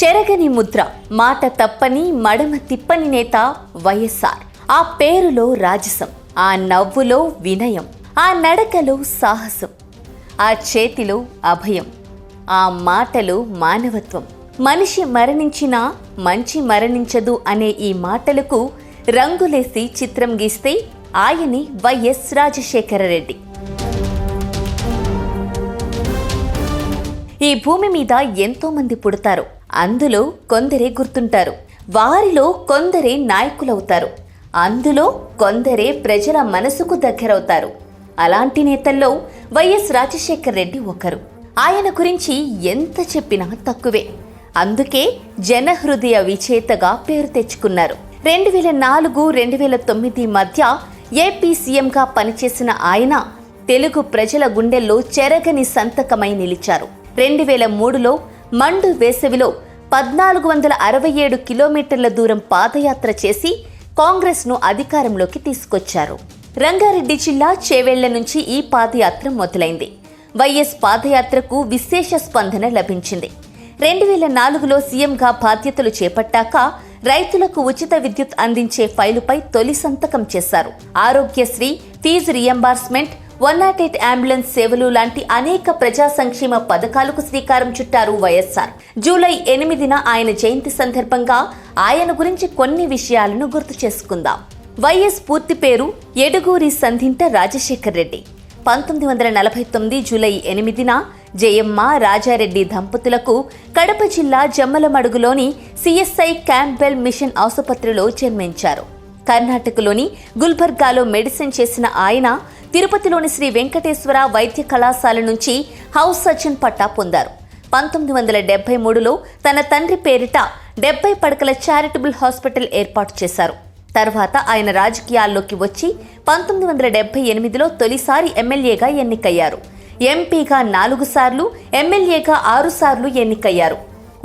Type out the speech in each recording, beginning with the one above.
చెరగని ముద్ర, మాట తప్పని మడమ తిప్పని నేత వైఎస్ఆర్. ఆ పేరులో రాజసం, ఆ నవ్వులో వినయం, ఆ నడకలో సాహసం, ఆ చేతిలో అభయం, ఆ మాటలో మానవత్వం. మనిషి మరణించినా మంచి మరణించదు అనే ఈ మాటలకు రంగులేసి చిత్రం గీస్తే ఆయనే వైఎస్ రాజశేఖరరెడ్డి. ఈ భూమి మీద ఎంతో మంది పుడతారు, అందులో కొందరే గుర్తుంటారు, వారిలో కొందరే నాయకులవుతారు, అందులో కొందరే ప్రజల మనసుకు దగ్గరవుతారు. అలాంటి నేతల్లో వైఎస్ రాజశేఖరరెడ్డి ఒకరు. ఆయన గురించి ఎంత చెప్పినా తక్కువే. అందుకే జనహృదయ విజేతగా పేరు తెచ్చుకున్నారు. 2004-2009 మధ్య ఏపీ సీఎంగా పనిచేసిన ఆయన తెలుగు ప్రజల గుండెల్లో చెరగని సంతకమై నిలిచారు. 2003లో మండు వేసవిలో 1467 కిలోమీటర్ల దూరం పాదయాత్ర చేసి కాంగ్రెస్ను అధికారంలోకి తీసుకొచ్చారు. రంగారెడ్డి జిల్లా చేవెళ్ల నుంచి ఈ పాదయాత్ర మొదలైంది. వైఎస్ పాదయాత్రకు విశేష స్పందన లభించింది. 2004లో సీఎంగా బాధ్యతలు చేపట్టాక రైతులకు ఉచిత విద్యుత్ అందించే ఫైలుపై తొలి సంతకం చేశారు. ఆరోగ్యశ్రీ, ఫీజు రియంబర్స్మెంట్, 108 అంబులెన్స్ సేవలు లాంటి అనేక ప్రజా సంక్షేమ పథకాలకు శ్రీకారం చుట్టారు వైఎస్ఆర్. జూలై 8న ఆయన జయంతి సందర్భంగా ఆయన గురించి కొన్ని విషయాలను గుర్తు చేసుకుందాం. వైఎస్ పూర్తి పేరు ఎడుగూరి సంధింట రాజశేఖరరెడ్డి. 1949 జూలై 8న జయమ్మ, రాజారెడ్డి దంపతులకు కడప జిల్లా జమ్మలమడుగులోని సిఎస్ఐ క్యాంప్బెల్ మిషన్ ఆసుపత్రిలో జన్మించారు. కర్ణాటకలోని గుల్బర్గాలో మెడిసిన్ చేసిన ఆయన తిరుపతిలోని శ్రీ వెంకటేశ్వర వైద్య కళాశాల నుంచి హౌస్ సర్జన్ పట్టా పొందారు. 1973లో తన తండ్రి పేరిట 70 పడకల చారిటబుల్ హాస్పిటల్ ఏర్పాటు చేశారు. తర్వాత ఆయన రాజకీయాల్లోకి వచ్చి 1978లో తొలిసారి ఎమ్మెల్యేగా ఎన్నికయ్యారు. ఎంపీగా 4 సార్లు, ఎమ్మెల్యేగా 6 సార్లు ఎన్నికయ్యారు.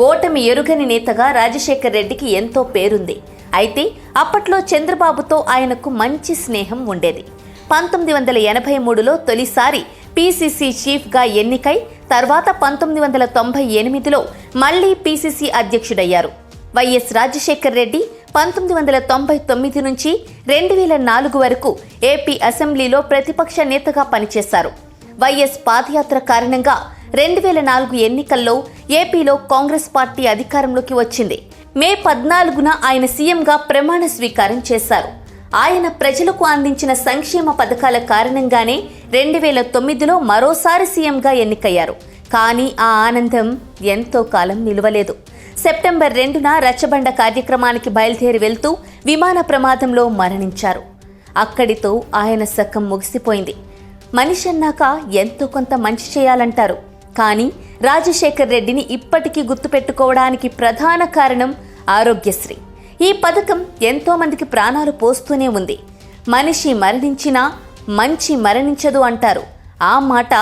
ఓటమి ఎరుగని నేతగా రాజశేఖర్ రెడ్డికి ఎంతో పేరుంది. అయితే అప్పట్లో చంద్రబాబుతో ఆయనకు మంచి స్నేహం ఉండేది. 1983లో తొలిసారి పీసీసీ చీఫ్గా ఎన్నికై తర్వాత 1998లో మళ్లీ పీసీసీ అధ్యక్షుడయ్యారు. వైఎస్ రాజశేఖర్ రెడ్డి 1999 నుంచి 2004 వరకు ఏపీ అసెంబ్లీలో ప్రతిపక్ష నేతగా పనిచేశారు. వైఎస్ పాదయాత్ర కారణంగా 2004 ఎన్నికల్లో ఏపీలో కాంగ్రెస్ పార్టీ అధికారంలోకి వచ్చింది. మే 14న ఆయన సీఎంగా ప్రమాణ స్వీకారం చేశారు. ఆయన ప్రజలకు అందించిన సంక్షేమ పథకాల కారణంగానే 2009లో మరోసారి సీఎంగా ఎన్నికయ్యారు. కానీ ఆ ఆనందం ఎంతో కాలం నిలవలేదు. సెప్టెంబర్ 2న రచ్చబండ కార్యక్రమానికి బయలుదేరి వెళ్తూ విమాన ప్రమాదంలో మరణించారు. అక్కడితో ఆయన శకం ముగిసిపోయింది. మనిషి అన్నాక ఎంతో కొంత మంచి చేయాలంటారు. కానీ రాజశేఖర్ రెడ్డిని ఇప్పటికీ గుర్తుపెట్టుకోవడానికి ప్రధాన కారణం ఆరోగ్యశ్రీ. ఈ పథకం ఎంతో మందికి ప్రాణాలు పోస్తూనే ఉంది. మనిషి మరణించినా మంచి మరణించదు అంటారు. ఆ మాట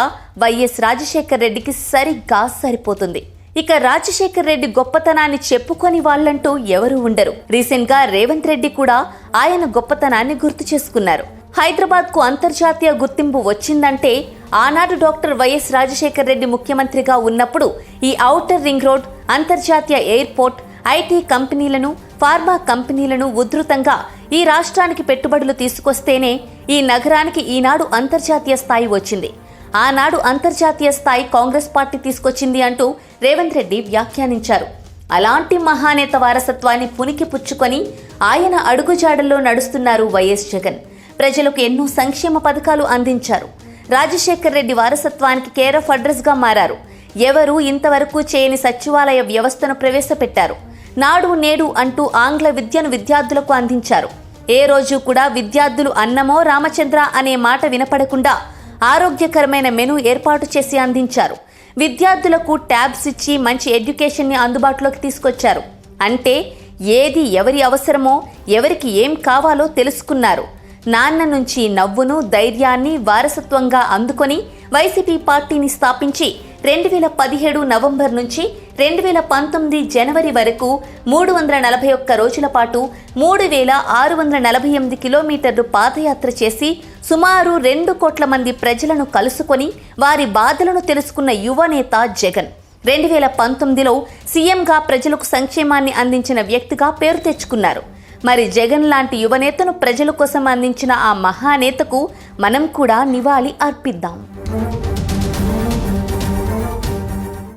వైఎస్ రాజశేఖర్ రెడ్డికి సరిగ్గా సరిపోతుంది. ఇక రాజశేఖర్ రెడ్డి గొప్పతనాన్ని చెప్పుకొని వాళ్ళంటూ ఎవరూ ఉండరు. రీసెంట్ గా రేవంత్ రెడ్డి కూడా ఆయన గొప్పతనాన్ని గుర్తు చేసుకున్నారు. హైదరాబాద్ కు అంతర్జాతీయ గుర్తింపు వచ్చిందంటే ఆనాడు డాక్టర్ వైఎస్ రాజశేఖర్ రెడ్డి ముఖ్యమంత్రిగా ఉన్నప్పుడు ఈ ఔటర్ రింగ్ రోడ్, అంతర్జాతీయ ఎయిర్పోర్ట్, ఐటీ కంపెనీలను, ఫార్మా కంపెనీలను ఉధృతంగా ఈ రాష్ట్రానికి పెట్టుబడులు తీసుకొస్తేనే ఈ నగరానికి ఈనాడు అంతర్జాతీయ స్థాయి వచ్చింది. ఆనాడు అంతర్జాతీయ స్థాయి కాంగ్రెస్ పార్టీ తీసుకొచ్చింది అంటూ రేవంత్ రెడ్డి వ్యాఖ్యానించారు. అలాంటి మహానేత వారసత్వాన్ని పునికి పుచ్చుకొని ఆయన అడుగుజాడల్లో నడుస్తున్నారు వైఎస్ జగన్. ప్రజలకు ఎన్నో సంక్షేమ పథకాలు అందించారు. రాజశేఖర్ రెడ్డి వారసత్వానికి కేర్ ఆఫ్ అడ్రస్ గా మారారు. ఎవరూ ఇంతవరకు చేయని సచివాలయ వ్యవస్థను ప్రవేశపెట్టారు. నాడు నేడు అంటూ ఆంగ్ల విద్యను విద్యార్థులకు అందించారు. ఏ రోజు కూడా విద్యార్థులు అన్నమో రామచంద్ర అనే మాట వినపడకుండా ఆరోగ్యకరమైన మెనూ ఏర్పాటు చేసి అందించారు. విద్యార్థులకు ట్యాబ్స్ ఇచ్చి మంచి ఎడ్యుకేషన్ని అందుబాటులోకి తీసుకొచ్చారు. అంటే ఏది ఎవరి అవసరమో, ఎవరికి ఏం కావాలో తెలుసుకున్నారు. నాన్న నుంచి నవ్వును, ధైర్యాన్ని వారసత్వంగా అందుకొని వైసీపీ పార్టీని స్థాపించి 2017 నవంబర్ నుంచి 2019 జనవరి వరకు 341 రోజుల పాటు 3648 కిలోమీటర్లు పాదయాత్ర చేసి సుమారు 2 కోట్ల మంది ప్రజలను కలుసుకొని వారి బాధలను తెలుసుకున్న యువనేత జగన్. 2019లో సీఎంగా ప్రజలకు సంక్షేమాన్ని అందించిన వ్యక్తిగా పేరు తెచ్చుకున్నారు. మరి జగన్ లాంటి యువనేతను ప్రజల కోసం అందించిన ఆ మహానేతకు మనం కూడా నివాళి అర్పిద్దాం.